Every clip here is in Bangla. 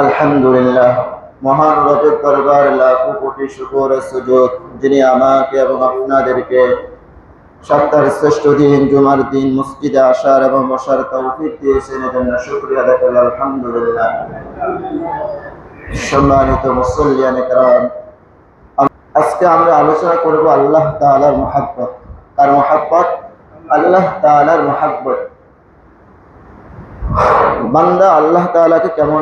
আলহামদুলিল্লাহ, মহান রবের দরবার লাখো কোটি শুকর ও সুজুদ, যিনি আমাকে এবং আপনাদেরকে সপ্তাহের শ্রেষ্ঠ দিন জুমার দিন মসজিদে আসার এবং বসার তৌফিক দিয়েছেন, এজন্য শুকরিয়া আদায় করি আলহামদুলিল্লাহ। সম্মানিত মুসল্লিয়ান কিরাম, আজকে আমরা আলোচনা করব আল্লাহ তাআলার মুহাব্বত। কার মুহাব্বত? আল্লাহ তাআলার মুহাব্বত। বান্দা আল্লাহ তাআলাকে কেমন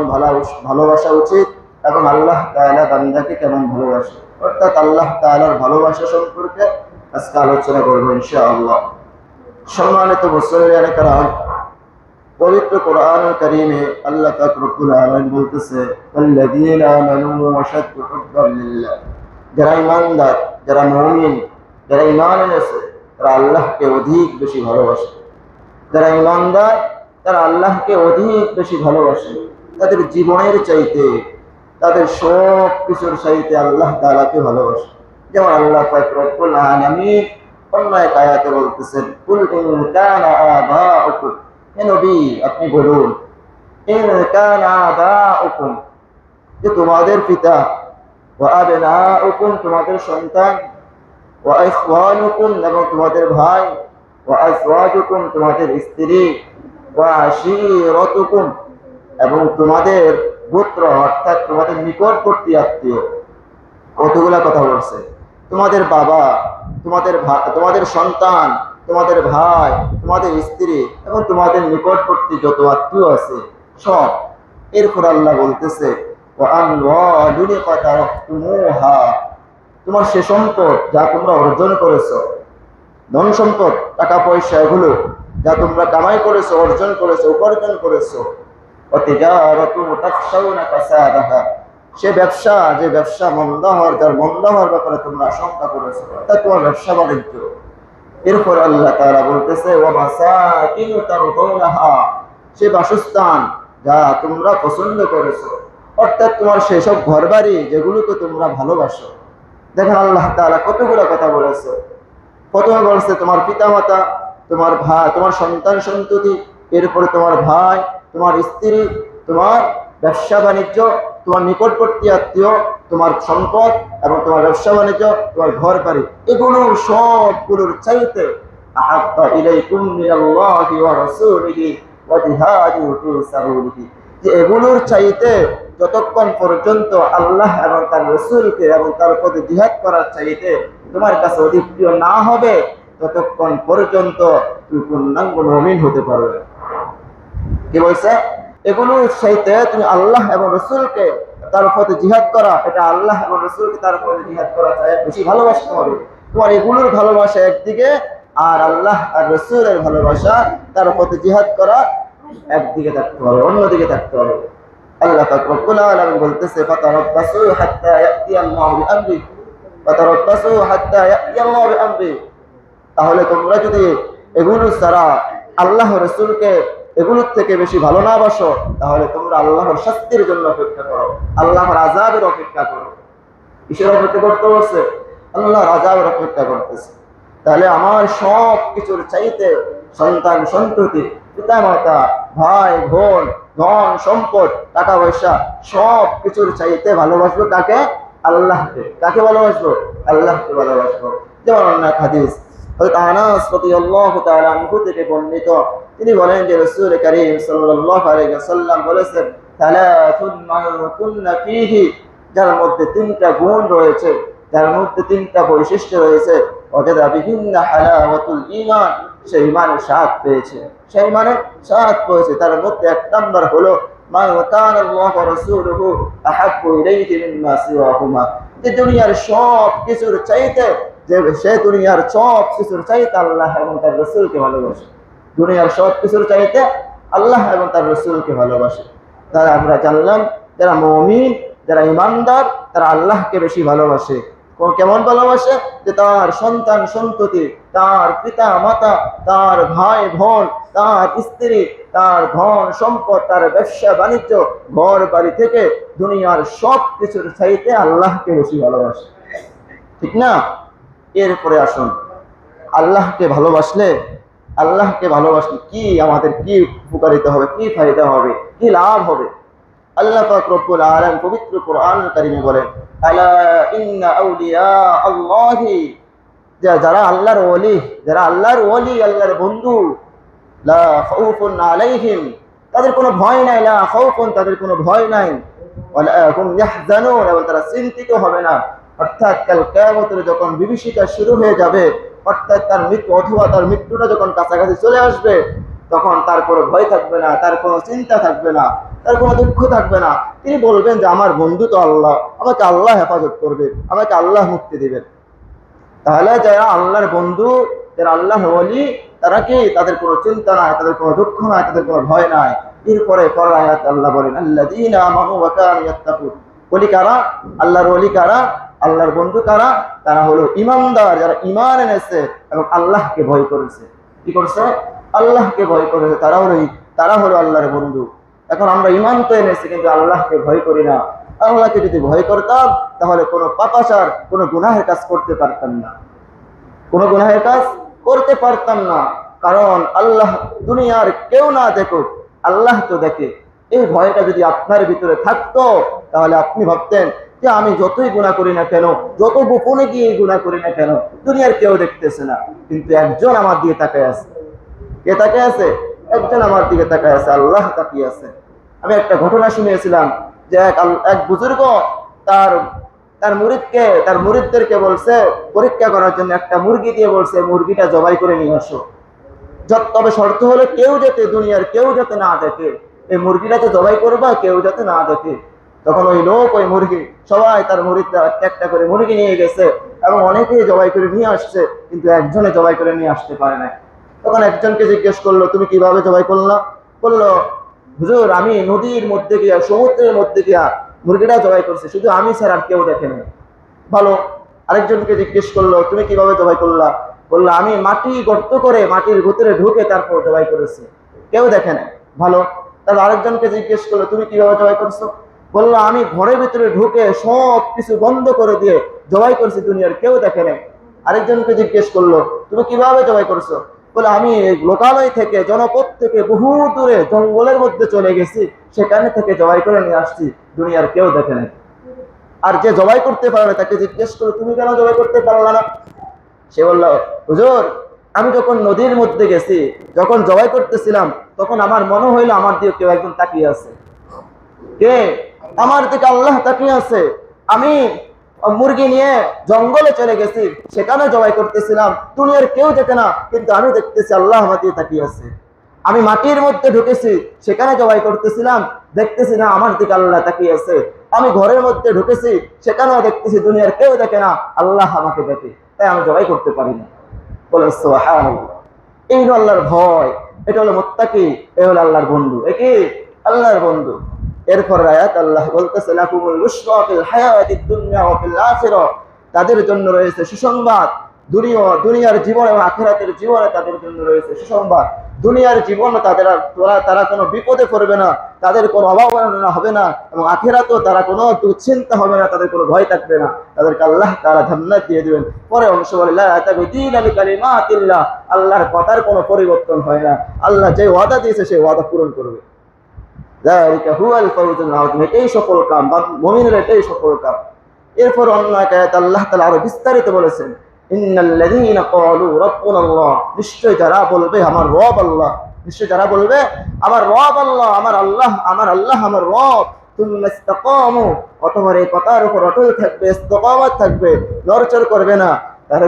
ভালোবাসা উচিত এবং আল্লাহ তাআলা বান্দাকে কেমন ভালোবাসে, অর্থাৎ আল্লাহ তাআলার ভালোবাসা সম্পর্কে আজকে আলোচনা করব ইনশাআল্লাহ। সম্মানিত মুসল্লিয়ান কিরাম, পবিত্র কোরআনুল কারীমে আল্লাহ পাক রব্বুল আলামিন বলতেছে, আল্লাযীনা আমানু আশাদ্দু হুব্বান লিল্লাহ। যারা ঈমানদার, যারা মুমিন, যারা ঈমান এনেছে, তারা আল্লাহকে অধিক বেশি ভালোবাসে। যারা ঈমানদার তারা আল্লাহকে অধিক বেশি ভালোবাসে। তাদের জীবনের চাইতে, তাদের সব কিছুর চাইতে আল্লাহ তাআলাকে ভালোবাসে। যেমন আল্লাহ পাক রব্বুল আলামিন অন্য এক আয়াতে বলতেছেন, কুল ইন কানা আবাউকুম, হে নবী আপনি বলুন, ইন কানা আবাউকুম, যে তোমাদের পিতা, ওয়া আবনাউকুম তোমাদের সন্তান, ওয়া ইখওয়ানুকুম এবং তোমাদের ভাই, ওয়া আজওয়াজুকুম তোমাদের স্ত্রী, ওয়া আশীরাতুকুম এবং তোমাদের গোত্র অর্থাৎ তোমাদের নিকটবর্তী আত্মীয়। কতগুলা কথা বলছে। তোমাদের বাবা, তোমাদের সন্তান, তোমাদের ভাই, তোমাদের স্ত্রী এবং তোমাদের নিকটবর্তী যত আত্মীয় আছে সব। এরপর আল্লাহ বলতেছে, ওয়া আমওয়ালুন ইকতারাফতুমুহা, তোমার সে সম্পদ যা তোমরা অর্জন করেছো, ধন সম্পদ, টাকা পয়সা, এগুলো যা তোমরা কামাই করেছো, অর্জন করেছো, উপার্জন করেছো। ওয়াতিজারাতুন তাখশাউনা কাসাদাহা, সে ব্যবসা, যে ব্যবসা মন্দ হওয়ার ব্যাপারে তোমরা আশঙ্কা করেছো, অর্থাৎ তোমার ব্যবসা বাণিজ্য। এরপর আল্লাহ তাআলা বলতেছে, ওয়া মাসাকিনু তারদাউনাহা, সে বাসস্থান যা তোমরা পছন্দ করেছো, অর্থাৎ তোমার সেসব ঘরবাড়ি যেগুলোকে তোমরা ভালোবাসো। দেখেন আল্লাহ তাআলা কতগুলো কথা বলেছে। প্রথমে বলছে তোমার পিতামাতা, তোমার ভাই, তোমার সন্তান সন্ততি, এরপরে তোমার ভাই, তোমার স্ত্রী, তোমার ব্যবসা বাণিজ্য, তোমার নিকটবর্তী আত্মীয়, তোমার সম্পদ এবং তোমার ব্যবসা বাণিজ্য, তোমার ঘর বাড়ি, এগুলো সবগুলোর চাইতে আহাব্বা ইলাইকুম মিনাল্লাহি ওয়া রাসূলিহি ওয়া জিহাদিন ফি সাবিলিহি, যে এগুলোর চাইতে যতক্ষণ পর্যন্ত আল্লাহ এবং তার রাসূলকে এবং তার পথে জিহাদ করার চাইতে তোমার কাছে অধিক প্রিয় না হবে, ততক্ষণ পর্যন্ত তুমি পূর্ণাঙ্গ মুমিন হতে পারবে। কি বলছে? এগুলোর চাইতে তুমি আল্লাহ এবং রাসূলকে তার পথে জিহাদ করা, এটা আল্লাহ এবং রাসূলকে তার পথে জিহাদ করা চাই বেশি ভালোবাসতে হবে। তোমার এগুলোর ভালোবাসা একদিকে, আর আল্লাহ আর রাসূলের ভালোবাসা, তার পথে জিহাদ করা একদিকে থাকতে হবে, অন্যদিকে থাকতে হবে। আল্লাহ পাক রব্বুল আলামিন বলতেছে, ফাতারাব্বাসু হাত্তা ইয়াতিয়াল্লাহু বিআমরি, ফাতারাব্বাসু হাত্তা ইয়াতিয়াল্লাহু বিআমরি, তাহলে তোমরা যদি এগুলো ছাড়া আল্লাহ রাসূলকে এগুলোর থেকে বেশি ভালো না বাসো, তাহলে তোমরা আল্লাহর শাস্তির জন্য অপেক্ষা করো, আল্লাহর আযাবের অপেক্ষা করো। কিসের অপেক্ষা করতে বলছে? আল্লাহর আযাবের অপেক্ষা করতেছে। তাহলে আমার সব কিছুর চাইতে সন্তান সন্ততি, পিতা মাতা, ভাই বোন, ধন সম্পদ, টাকা পয়সা, সব কিছুর চাইতে ভালোবাসবো কাকে? আল্লাহকে। কাকে ভালোবাসবো? আল্লাহকে ভালোবাসবো। যেমন অনেক হাদিস হযরত আনাস রাদিয়াল্লাহু তাআলা আনহু থেকে বর্ণিত, তিনি বলেন যে রাসূল কারীম সাল্লাল্লাহু আলাইহি ওয়াসাল্লাম বলেছেন, সালাতুন মান কুননা ফীহি, যার মধ্যে তিনটা গুণ রয়েছে, যার মধ্যে তিনটা বৈশিষ্ট্য রয়েছে, ওয়াজাদা বিহিন্না হালাওয়াতুল ঈমান, সে ঈমানের স্বাদ পেয়েছে, সে ঈমানের স্বাদ পেয়েছে। তার মধ্যে এক নাম্বার হলো মান কানা আল্লাহু ওয়া রাসূলুহু আহাব্বু ইলাইহি মিম্মা সিওয়াহুমা, যে দুনিয়ার সব কিছুর চাইতে, যে সে দুনিয়ার সব কিছুর চাইতে আল্লাহ এবং তার রাসূলকে ভালোবাসে, দুনিয়ার সব কিছুর চাইতে আল্লাহ এবং তার রাসূলকে ভালোবাসে। তারা আমরা জানলাম যারা মুমিন, যারা ঈমানদার, তারা আল্লাহকে বেশি ভালোবাসে। কেমন ভালোবাসে? যে তার সন্তান সন্ততি, তার পিতা মাতা, তার ভাই বোন, তার স্ত্রী, তার ধন সম্পদ, তার ব্যবসা বাণিজ্য, ঘর বাড়ি থেকে দুনিয়ার সব কিছুর চাইতে আল্লাহকে বেশি ভালোবাসে। ঠিক না? এরপরে আসুন, আল্লাহকে ভালোবাসলে কি আমাদের কি উপকারিতা হবে, কি ফায়দা হবে, কি লাভ হবে? আল্লাহ পাক রব্বুল আলামিন পবিত্র কোরআনুল কারীমে বলেন, আলা ইন্না আউলিয়া আল্লাহি, যারা আল্লাহর ওলি, যারা আল্লাহর ওলি, আল্লাহর বন্ধু, লা খাউফুন আলাইহিম, তাদের কোনো ভয় নাই, লা খাউফুন, তাদের কোনো ভয় নাই, ওয়ালা হুম ইয়াহজানুন, এবং তারা চিন্তিত হবে না। অর্থাৎ কাল কিয়ামতের যখন বিভীষিকা শুরু হয়ে যাবে, অর্থাৎ তার মৃত্যু অথবা তার মৃত্যুটা যখন কাছাকাছি চলে আসবে, তখন তার কোনো ভয় থাকবে না, তার কোনো চিন্তা থাকবে না, তার কোনো দুঃখ থাকবে না। তিনি বলবেন যে আমার বন্ধু তো আল্লাহ, আমাকে আল্লাহ হেফাজত করবে, আমাকে আল্লাহ মুক্তি দিবেন। তাহলে যারা আল্লাহর বন্ধু, যারা আল্লাহর ওলি, তারা কি, তাদের কোনো চিন্তা নাই, তাদের কোনো দুঃখ নাই, তাদের কোনো ভয় নাই। এরপরে পরের আয়াতে আল্লাহ বলেন, আল্লাযীনা আমানু ওয়া কানু ইয়াত্তাকুন। ওলি কারা? আল্লাহর ওলি কারা? আল্লাহর বন্ধু কারা? তারা হলো ঈমানদার, যারা ঈমান এনেছে এবং আল্লাহকে ভয় করেছে। কি করছে? আল্লাহকে ভয় করেছে, তারা হলো আল্লাহর বন্ধু। এখন আমরা ঈমান তো এনেছি, কিন্তু আল্লাহকে ভয় করি না। আল্লাহকে যদি ভয় করতাম, তাহলে কোনো পাপাচার, কোনো গুনাহের কাজ করতে পারতাম না, কোনো গুনাহের কাজ করতে পারতাম না। কারণ আল্লাহ দুনিয়ার কেউ না দেখুক, আল্লাহ তো দেখে। এই ভয়টা যদি আপনার ভিতরে থাকতো, তাহলে আপনি ভাবতেন যে আমি যতই গুনাহ করি না কেন, যত গোপনে গিয়ে গুনাহ করি না কেন, দুনিয়ার কেউ দেখতেছে না, কিন্তু একজন আমার দিকে তাকায় আছে। কে তাকায় আছে? একজন আমার দিকে তাকায় আছে, আল্লাহ তাকিয়ে আছে। আমি একটা ঘটনা শুনিয়েছিলাম যে এক বুজুর্গ তার তার মুরিদদেরকে বলছে, পরীক্ষা করার জন্য একটা মুরগি দিয়ে বলছে, মুরগিটা জবাই করে নিয়ে আসো। তবে শর্ত হলো দুনিয়ার কেউ যাতে না দেখে, এই মুরগিটা তো জবাই করবা, কেউ যাতে না দেখে। তখন ওই লোক ওই মুরগি, সবাই তার মুরিদরা একটা করে মুরগি নিয়ে গেছে এবং অনেকেই জবাই করে নিয়ে আসছে, কিন্তু একজনে জবাই করে নিয়ে আসতে পারে না। তখন একজনকে জিজ্ঞেস করলো, তুমি কিভাবে জবাই করলা? বললো, হুজুর, আমি নদীর মধ্যে গিয়া, সমুদ্রের মধ্যে গিয়া মুরগিটা জবাই করছে, শুধু আমি ছাড়া আর কেউ দেখে নাই। ভালো। আরেকজনকে জিজ্ঞেস করলো, তুমি কিভাবে জবাই করলা? বললো, আমি মাটি গর্ত করে মাটির ভিতরে ঢুকে তারপর জবাই করেছি, কেউ দেখে নাই। ভালো। তাহলে আরেকজনকে জিজ্ঞেস করলো, তুমি কিভাবে জবাই করছো? বললো, আমি ঘরের ভিতরে ঢুকে সব কিছু বন্ধ করে দিয়ে জবাই করছি, দুনিয়ার কেউ দেখে নাই। আরেকজনকে জিজ্ঞেস করলো, তুমি কিভাবে জবাই করছো? বলে, আমি লোকালয় থেকে, জনপদ থেকে বহু দূরে জঙ্গলের মধ্যে চলে গেছি, সেখানে থেকে জবাই করে নিয়ে আসছি, দুনিয়ার কেউ দেখে নাই। আর যে জবাই করতে পারবে তাকে জিজ্ঞেস করো, তুমি কেন জবাই করতে পারলা না? সে বলল, হুজুর, আমি যখন নদীর মধ্যে গেছি, যখন জবাই করতেছিলাম, তখন আমার মনে হইলো আমার দিকে কেউ একজন তাকিয়ে আছে। কে? আমার দিকে আল্লাহ তাকিয়ে আছে। আমি মুরগি নিয়ে জঙ্গলে চলে গেছি, সেখানে জবাই করতেছিলাম, দুনিয়ার কেউ দেখে না, কিন্তু আমি দেখতেছি আল্লাহ আমার দিকে তাকিয়ে আছে। আমি মাটির মধ্যে ঢুকেছি, সেখানে জবাই করতেছিলাম, দেখতেছি না আমার দিকে আল্লাহ তাকিয়ে আছে। আমি ঘরের মধ্যে ঢুকেছি, সেখানেও দেখতেছি দুনিয়ার কেউ দেখে না, আল্লাহ আমাকে দেখে, তাই আমি জবাই করতে পারি না। বলে সুবহানাল্লাহ। এই হলো আল্লাহর ভয়, এটা হলো মুত্তাকি, এই হলো আল্লাহর বন্ধু। একে আল্লাহর বন্ধু। এরপর আয়াত আল্লাহ বলতেছে, লাকুমুল বুশরা ফিল হায়াতিদ দুনিয়া ওয়া ফিল আখিরাহ, তাদের জন্য রয়েছে সুসংবাদ, দুনিয়ার জীবন এবং আখিরাতের জীবনে তাদের জন্য রয়েছে সুসংবাদ। দুনিয়ার জীবনে তারা কোনো বিপদে পড়বে না, তাদের কোনো অভাব হবে না, এবং আখিরাতেও তারা কোনো দুশ্চিন্তা হবে না, তাদের কোনো ভয় থাকবে না, তাদেরকে আল্লাহ তাআলা জান্নাত দিয়ে দিবেন। পরে অংশ বলে, লা তাবদীলা লিকালিমাতিল্লাহ, আল্লাহর কথার কোনো পরিবর্তন হয় না, আল্লাহ যে ওয়াদা দিয়েছে সেই ওয়াদা পূরণ করবে। যালিকা হুয়াল ফাওজুল আযীম, এটাই সফল কাম, মুমিনের এটাই সফল কাম। এরপর অন্য এক আয়াতে আল্লাহ তাআলা আরো বিস্তারিত বলেছেন, ইন্নাল্লাযীনা ক্বালু রাব্বুনাল্লাহ, নিশ্চয় যারা বলবে আমার রব আল্লাহ, নিশ্চয় যারা বলবে আমার রব আল্লাহ, আমার আল্লাহ আমার রব, তুম্মা ইসতাকামু, অতঃপর এই কথার উপর অটল থাকবে, ইস্তিকামত থাকবে, নড়চড় করবে না,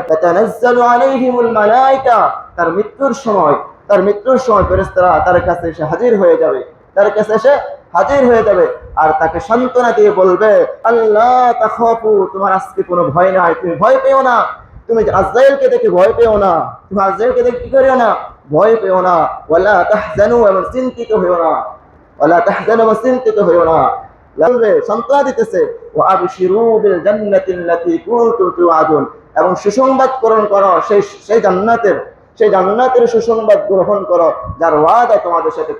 তাতানাজ্জালু আলাইহিমুল মালায়েকা, তার মৃত্যুর সময় ফেরেশতারা তার কাছে এসে হাজির হয়ে যাবে, আর তাকে সান্ত্বনা দিয়ে বলবে, আল্লাহ তাখাফু, তোমার আজকে কোনো ভয় নাই, তুমি ভয় পেও না, তুমি আজরাইলকে দেখে ভয় পেও না, তুমি আজরাইলকে দেখে কি করিও না, ভয় পেও না, ওয়ালা তাহজানু, এবং চিন্তিত হইও না, বলবে, সান্ত্বনা দিতেছে, ওয়া আবশিরু বিল জান্নাতিল্লাতী কুনতুম তুআদুন, এবং সুসংবাদ গ্রহণ করো সেই জান্নাতের সুসংবাদ গ্রহণ করো, যার ওয়াদা তোমাদের সাথে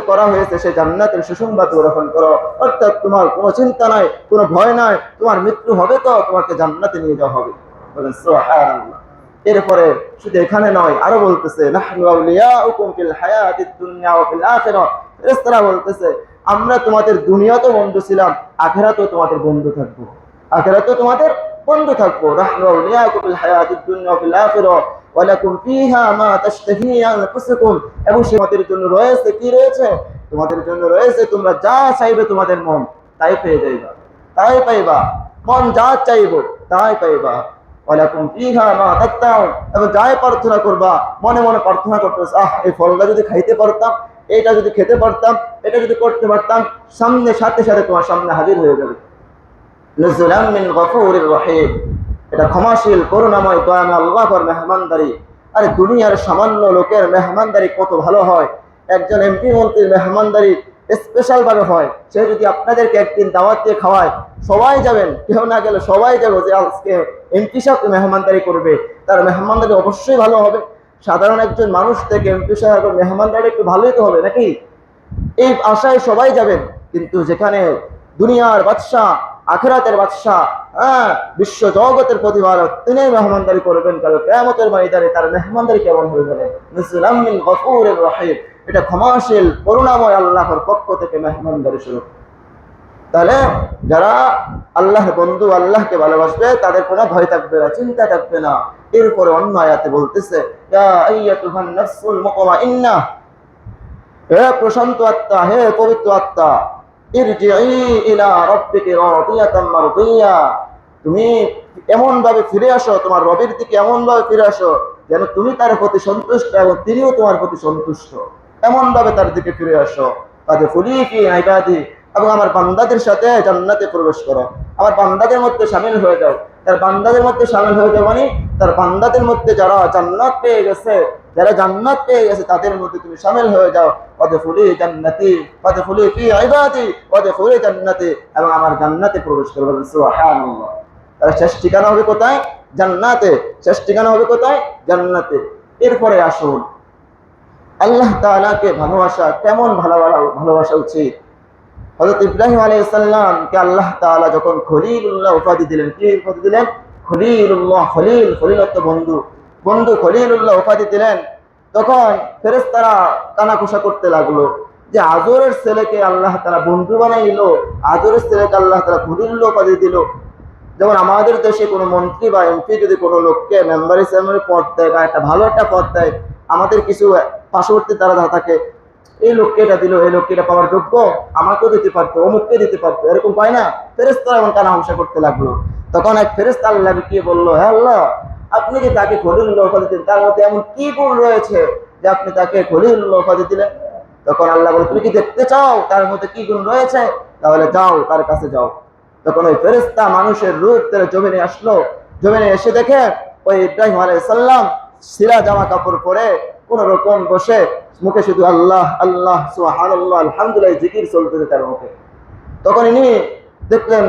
করা হয়েছে, সেই জান্নাতের সুসংবাদ গ্রহণ করো। অর্থাৎ তোমার কোনো চিন্তা নাই, কোনো ভয় নাই, তোমার মৃত্যু হবে তো তোমাকে জান্নাতে নিয়ে যাওয়া হবে। বলেন সুবহানাল্লাহ। এরপরে শুধু এখানে নয়, আরো বলতেছে, নাহনু আউলিয়াউকুম ফিল হায়াতিদ দুনিয়া ওয়া ফিল আখিরাহ, ফেরেশতারা বলতেছে আমরা তোমাদের দুনিয়াতেও বন্ধু ছিলাম, আখিরাতেও তোমাদের বন্ধু থাকবো, আখিরাতেও তোমাদের বন্ধু থাকবো। নাহনু আউলিয়াকুম ফিল হায়াতিদ দুনিয়া ওয়া ফিল আখিরাহ ওয়া লাকুম ফিহা মা তাশতাহি আনফুসুকুম। এবং তোমাদের জন্য রয়েছে, কি রয়েছে? তোমাদের জন্য রয়েছে তোমরা যা চাইবে তোমাদের মন তাই পেয়ে যাইবা, তাই পাইবা। মন যা চাইবো তাই পাইবা। ওয়ালাকুম ফিহা মা তাত্তাউন। এবং যাই প্রার্থনা করবা, মনে মনে প্রার্থনা করতেছ, এই ফলটা যদি খাইতে পারতাম, এটা যদি খেতে পারতাম, এটা যদি করতে পারতাম, সামনে সাথে সাথে তোমার সামনে হাজির হয়ে যাবে। নুজুলাম মিন গফুরির রহিম। এটা ক্ষমাশীল, করুণাময়, দয়াময় আল্লাহর মেহমানদারি। আরে দুনিয়ার সামান্য লোকের মেহমানদারি কত ভালো হয়। একজন এমপি মন্ত্রীর মেহমানদারি স্পেশাল ভাবে হয়। সে যদি আপনাদেরকে একদিন দাওয়াত দিয়ে খাওয়ায়, সবাই যাবেন, কেউ না গেলে সবাই যাবো যে আজকে এমপি সাহেব মেহমানদারি করবে, তার মেহমানদারি অবশ্যই ভালো হবে। সাধারণ একজন মানুষ থেকে এমপি সাহেবের মেহমানদারি একটু ভালোই তো হবে নাকি? এই আশায় সবাই যাবেন। কিন্তু যেখানে দুনিয়ার বাদশাহ, আখিরাতের বাদশাহ, বিশ্ব জগতের প্রতিপালক, তিনি মেহমানদারি করবেন কাল কিয়ামতের ময়দানে, তার মেহমানদারি কেমন হয়ে যাবে? নুজুলাম মিন গফুরির রহিম। এটা ক্ষমাশীল, করুণাময় আল্লাহর পক্ষ থেকে মেহমানদারি শুরু। তাহলে যারা আল্লাহর বন্ধু, আল্লাহকে ভালোবাসবে, তাদের কোনো ভয় থাকবে না, চিন্তা থাকবে না। এরপরে অন্য আয়াতে বলতেছে, ইয়া আইয়াতুহান নাফসুল মুতমাইন্নাহ, হে প্রশান্ত আত্মা, হে পবিত্র আত্মা, ইরজিই ইলা রাব্বিকি রাদিয়াতাম মারদিয়া। তুমি এমন ভাবে ফিরে আসো, তোমার রবের দিকে এমন ভাবে ফিরে আসো যেন তুমি তার প্রতি সন্তুষ্ট এবং তিনিও তোমার প্রতি সন্তুষ্ট। এমন ভাবে তার দিকে ফিরে আসো। ফাদখুলি ফি ইবাদি, এবং আমার বান্দাদের সাথে জান্নাতে প্রবেশ করো, আমার বান্দাদের মধ্যে শামিল হয়ে যাও। তার বান্দাদের মধ্যে শামিল হয়ে যাও মানে তার বান্দাদের মধ্যে যারা জান্নাত পেয়ে গেছে, যারা জান্নাত পেয়ে গেছে তাদের মধ্যে তুমি শামিল হয়ে যাও। ওয়াদখুলি জান্নাতি ওয়াদখুলি ফি ইবাদি ওয়াদখুলি জান্নাতি, এবং আমার জান্নাতে প্রবেশ করবে। সুবহানাল্লাহ। তার শেষ ঠিকানা হবে কোথায়? জান্নাতে। শেষ ঠিকানা হবে কোথায়? জান্নাতে। এরপরে আসুন আল্লাহ তাআলাকে ভালোবাসা, কেমন ভালোবাসা উচিত। হযরত ইব্রাহিম আলাইহিস সালামকে আল্লাহ তাআলা যখন খলিলুল্লাহ উপাধি দিলেন, কি উপাধি দিলেন? খলিলুল্লাহ, খলিল, খলিল অর্থ বন্ধু, বন্ধু খলিলুল্লাহ উপাধি দিলেন। তখন ফেরেশতারা কানাঘুষা করতে লাগলো যে আজরের ছেলেকে আল্লাহ তাআলা বন্ধু বানাইল, আজরের ছেলেকে আল্লাহ তাআলা খলিলুল্লাহ উপাধি দিল। যেমন আমাদের দেশে কোনো মন্ত্রী বা এমপি যদি কোনো লোককে মেম্বার হিসেবে পদ দেয় বা একটা ভালো একটা পদ দেয়, আমাদের কিছু পার্শ্ববর্তী তারা থাকে, এই লোককে এটা দিল, এই লোককে এটা পাওয়ার যোগ্য, আমাকেও দিতে পারতো, অমুককে দিতে পারতো, এরকম পায় না? ফেরেশতারা এমন কানাঘুষা করতে লাগলো। তখন এক ফেরেশতা আল্লাহকে কি বললো, হে আল্লাহ, আপনি যে তাকে খলিলুল্লাহ উপাধি দিলেন, তার মধ্যে এমন কি গুণ রয়েছে যে আপনি তাকে খলিলুল্লাহ উপাধি দিলেন? তখন আল্লাহ বলে, তুমি কি দেখতে চাও তার মধ্যে কি গুণ রয়েছে? তাহলে যাও, তার কাছে যাও। তখন ওই ফেরেশতা মানুষের রূপ ধরে জমিনে আসলো। জমিনে এসে দেখে ওই ইব্রাহিম আলাইহিস সালাম সিরা জামা কাপড় পরে কোন রকম বসে, মুখে শুধু আল্লাহ আল্লাহ সুবহানাল্লাহ আলহামদুলিল্লাহ জিকির চলতেছে তার মুখে। তখন ইনি দেখলেন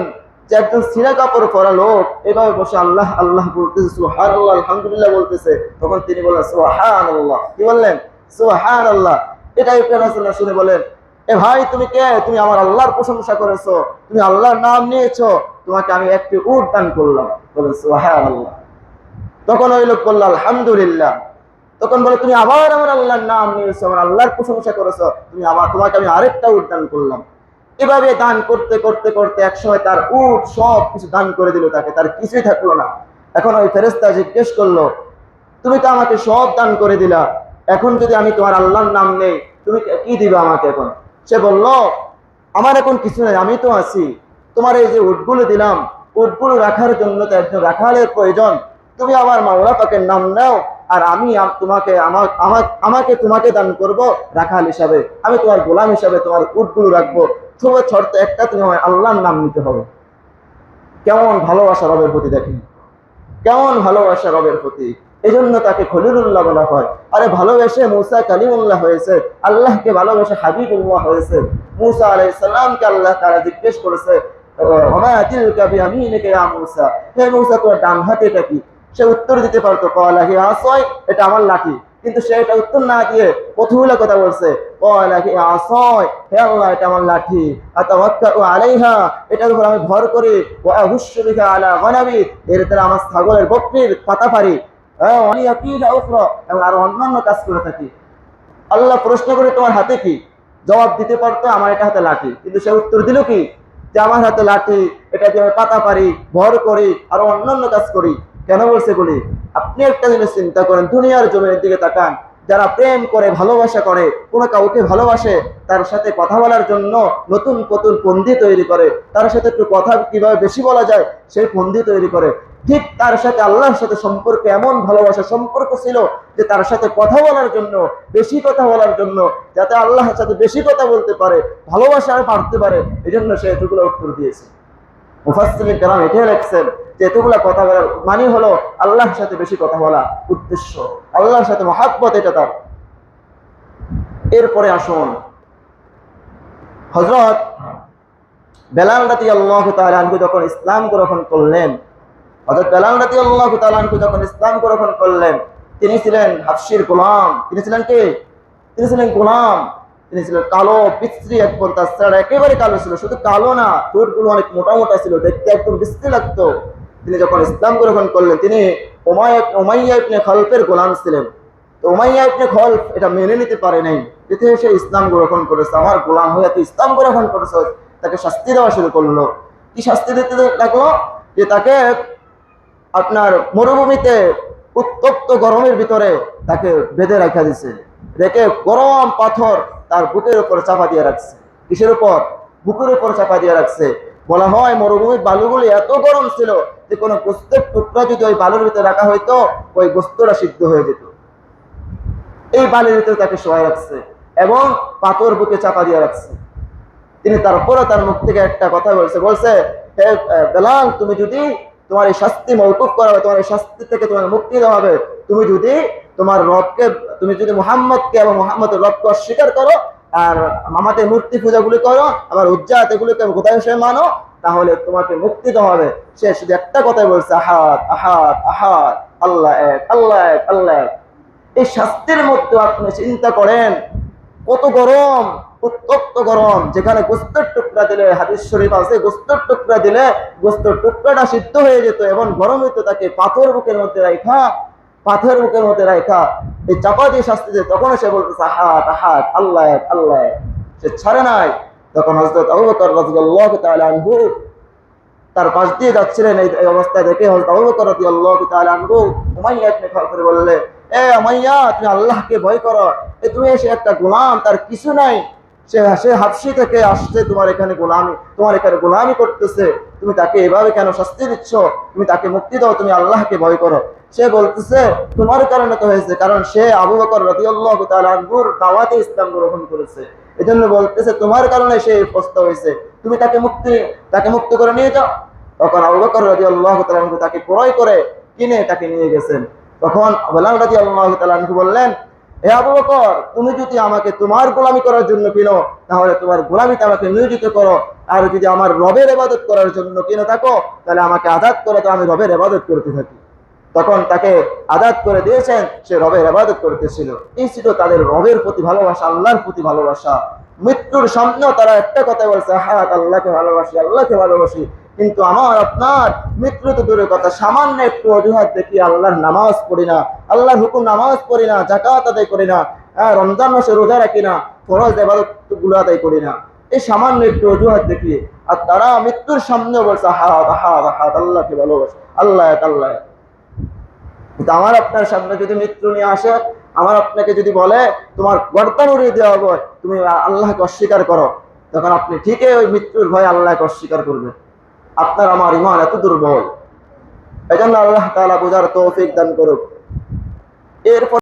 যে একজন সিরা কাপড় পরা লোক এভাবে বসে আল্লাহ আল্লাহ বলতেছে, সুবহানাল্লাহ আলহামদুলিল্লাহ বলতেছে। তখন তিনি বললেন সুবহানাল্লাহ। কি বললেন? সুবহানাল্লাহ। এটা ইব্রাহিম আলাইহিস সালাম শুনে বলেন, এ ভাই তুমি কে? তুমি আমার আল্লাহর প্রশংসা করেছো, তুমি আল্লাহর নাম নিয়েছো, তোমাকে আমি একটি উট দান করলাম। বলেন সুবহানাল্লাহ। তখন ওই লোক বলল আলহামদুলিল্লাহ। তখন বলে, তুমি আবার আমার আল্লাহর নাম নিয়েছো, আমার আল্লাহর প্রশংসা করেছো, তোমাকে আমি আরেকটা উট দান করলাম। এভাবে দান করতে করতে করতে একসময় তার উট সব কিছু দান করে দিল তাকে, তার কিছুই থাকলো না। এখন ওই ফেরেশতা জিজ্ঞেস করলো, তুমি তো আমাকে সব দান করে দিলা, এখন যদি আমি তোমার আল্লাহর নাম নেই, তুমি কি দিবে আমাকে এখন? সে বলল, আমার এখন কিছু নেই, আমি তো আছি। তোমার এই যে উটগুলো দিলাম, উটগুলো রাখার জন্য তো একজন রাখালের প্রয়োজন। তুমি আমার মাওলা পাকের নাম নাও, আর আমি আমাকে তোমাকে দান করব রাখাল হিসাবে, আমি তোমার গোলাম হিসাবে তোমার উটগুলো রাখবো। তবে শর্ত একটা, তুমি আমার আল্লাহর নাম নিতে হবে। কেমন ভালোবাসা রবের প্রতি, দেখেন কেমন ভালোবাসা রবের প্রতি। এই জন্য তাকে খলিলুল্লাহ বলা হয়। আরে ভালোবেসে মুসা কালিমুল্লাহ হয়েছে, আল্লাহকে ভালোবেসে হাবিবুল্লাহ হয়েছে। মুসা আলাইহিস সালামকে আল্লাহ তাআলা জিজ্ঞেস করেছে, ওমা তিলকা বিয়ামিনিকা ইয়া মুসা, হে মুসা তোমার ডান হাতে এটা কি? সে উত্তর দিতে পারতো, ক্বালা হিয়া আসয়, এটা আমার লাঠি। কিন্তু সে এটা উত্তর না দিয়ে কতগুলো কথা বলছে, ক্বালা হিয়া আসয়, হে আল্লাহ এটা আমার লাঠি, আতাওয়াক্কাউ আলাইহা, এটার উপর আমি ভর করি, ওয়া আহুশশু বিহা আলা গনাবি, এর দ্বারা আমার ছাগলের বকরির পাতা পারি, এবং আরো অন্যান্য কাজ করে থাকি। আল্লাহ প্রশ্ন করে, তোমার হাতে কি? জবাব দিতে পারতো আমার এটা হাতে লাঠি, কিন্তু সে উত্তর দিল কি যে আমার হাতে লাঠি, এটা দিয়ে আমি পাতা পারি, ভর করি, আরো অন্যান্য কাজ করি। কেন বলছে বলি? আপনি একটা জিনিস চিন্তা করেন, দুনিয়ার জমিনের দিকে তাকান, যারা প্রেম করে ভালোবাসা করে, কোনো কাউকে ভালোবাসে, তার সাথে কথা বলার জন্য নতুন নতুন ফন্দি তৈরি করে, তার সাথে একটু কথা কিভাবে বেশি বলা যায় সেই ফন্দি তৈরি করে। ঠিক তার সাথে আল্লাহর সাথে সম্পর্ক এমন ভালোবাসা সম্পর্ক ছিল যে তার সাথে কথা বলার জন্য, বেশি কথা বলার জন্য, যাতে আল্লাহর সাথে বেশি কথা বলতে পারে, ভালোবাসা বাড়তে পারে, এই জন্য সে এতগুলো উত্তর দিয়েছে। মুফাসসিরিন কেরাম এটাই লিখছেন যে এতগুলা কথা বলার মানে হলো আল্লাহর সাথে বেশি কথা বলা, উদ্দেশ্য আল্লাহর সাথে মহাব্বত, এটা তার। এরপরে আসুন, হযরত বেলাল রাদিয়াল্লাহু তাআলা আনহু যখন ইসলাম গ্রহণ করলেন, হযরত বেলাল রাদিয়াল্লাহু তাআলা আনহু যখন ইসলাম গ্রহণ করলেন, তিনি ছিলেন হাবশীর গোলাম। তিনি ছিলেন কি? তিনি ছিলেন গোলাম। তিনি ছিলেন কালো বিশ্রী একজন, তার চেহারা একেবারে কালো ছিল, শুধু কালো না, ঠোঁটগুলো অনেক মোটা মোটা ছিল, দেখতে একদম বিশ্রী লাগতো। তিনি যখন ইসলাম গ্রহণ করলেন, তিনি উমাইয়া ইবনে খালফের গোলাম ছিলেন। তো উমাইয়া ইবনে খালফ এটা মেনে নিতে পারে নাই, এতে সে ইসলাম গ্রহণ করেছে, আমার গোলাম হয়ে তুই ইসলাম গ্রহণ করেছে। তাকে শাস্তি দেওয়া শুরু করলো। কি শাস্তি দিতে লাগলো? যে তাকে আপনার মরুভূমিতে উত্তপ্ত গরমের ভিতরে তাকে বেঁধে রাখা দিছে, রেখে গরম পাথর তার বুকের উপর চাপা দিয়ে রাখছে। কিসের উপর? বুকের উপর চাপা দিয়ে রাখছে। বলা হয় মরুভূমির বালুগুলি এত গরম ছিল যে কোনো গোস্তের টুকরা যদি ওই বালুর ভিতরে রাখা হইতো, ওই গোস্তটা সিদ্ধ হয়ে যেত। এই বালির ভিতরে তাকে শোয়াই রাখছে এবং পাথর বুকে চাপা দিয়ে রাখছে। তিনি তারপরে তার মুখ থেকে একটা কথা বলছে, হে বেলাল, তুমি যদি তোমার এই শাস্তি মওকুফ করা হবে, তোমার এই শাস্তি থেকে তোমার মুক্তি দেওয়া হবে, তুমি যদি তোমার রবকে, তুমি যদি মুহাম্মদকে এবং মুহাম্মদের রবকে অস্বীকার করো, আর আমাদের মূর্তি পূজাগুলি করো, আমার উজ্জাত এগুলিকে কোথায় সে মানো, তাহলে তোমাকে মুক্তি দেওয়া হবে। সে শুধু একটা কথাই বলছে, আহাদ আহাদ আহাদ, আল্লাহ এক, আল্লাহ এক, আল্লাহ এক। এই শাস্তির মধ্যে আপনি চিন্তা করেন কত গরম, উত্তপ্ত গরম, যেখানে গোস্তের টুকরা দিলে, হাদিস শরীফ আছে, গোস্তের টুকরা দিলে গোস্তের টুকরাটা সিদ্ধ হয়ে যেত, এবং গরম হইতো তাকে পাথর বুকের মধ্যে রাখা, পাথর বুকের মধ্যে রাখা, এই চাপা দিয়ে শাস্তি দিয়ে, তখন সে বলতেছে আহাদ আহাদ, আল্লাহ এক, আল্লাহ এক। সে ছাড়ে নাই। তখন হযরত আবু বকর রাদিয়াল্লাহু তাআলা আনহু তার পাশ দিয়ে যাচ্ছিলেন। এই অবস্থায় দেখে হযরত আবু বকর রাদিয়াল্লাহু তাআলা আনহু উমাইয়া ইবনে খালফকে বললে, এ উমাইয়া, তুমি আল্লাহকে ভয় করো, তুমি এসে একটা গোলাম, তার কিছু নাই, সে হাবশী থেকে আসছে, তোমার এখানে গোলামি করতেছে, তুমি তাকে এভাবে কেন শাস্তি দিচ্ছ? তুমি তাকে মুক্তি দাও, তুমি আল্লাহকে ভয় করো। সে বলতেছে তোমার কারণে তো হয়েছে, কারণ সে আবু বকর রাদিয়াল্লাহু তাআলা আনহুর দাওয়াতে ইসলাম গ্রহণ করেছে, এজন্য বলতেছে তোমার কারণে সে প্রস্তাব হয়েছে, তুমি তাকে মুক্ত করে নিয়ে যাও। তখন আবু বকর রাদিয়াল্লাহু তাআলা আনহু তাকে ক্রয় করে কিনে তাকে নিয়ে গেছেন। তখন বেলাল রাদিয়াল্লাহু তাআলা আনহু বললেন, হে আবু বকর, তুমি যদি আমাকে তোমার গোলামি করার জন্য কিনো, তাহলে তোমার গোলামিতে আমাকে নিয়োজিত করো, আর যদি আমার রবের ইবাদত করার জন্য কিনে থাকো, তাহলে আমাকে আযাদ করো, তো আমি রবের ইবাদত করতে থাকি। তখন তাকে আযাদ করে দিয়েছেন, সে রবের ইবাদত করতেছিল। এই ছিল তাদের রবের প্রতি ভালোবাসা, আল্লাহর প্রতি ভালোবাসা। মৃত্যুর সামনেও তারা একটা কথা বলছে, হ্যাঁ আল্লাহকে ভালোবাসি, আল্লাহকে ভালোবাসি। কিন্তু আমার আপনার মৃত্যু তো দূরের কথা, সামান্য একটু অজুহাত দেখি আল্লাহর নামাজ পড়ি না, আল্লাহর হুকুম নামাজ পড়ি না, যাকাত আদায় করি না, রমজান মাসে রোজা রাখি না, ফরজ ইবাদতগুলো আদায় করি না, এই সামান্য একটু অজুহাত দেখিয়ে, আর তারা মৃত্যুর সামনেও বলছে আহাদ আহাদ আহাদ, আল্লাহকে ভালোবাসি, আল্লাহ এক, আল্লাহ এক। কিন্তু আমার আপনার সামনে যদি মৃত্যু নিয়ে আসে, আমার আপনাকে যদি বলে তোমার গর্দান উড়িয়ে দেওয়া হবে, তুমি আল্লাহকে অস্বীকার করো, তখন আপনি ঠিকই ওই মৃত্যুর ভয়ে আল্লাহকে অস্বীকার করবেন। আপনার আমার ঈমান এত দুর্বল। এজন্য আল্লাহ তাআলা বুঝার তৌফিক দান করুক। এরপর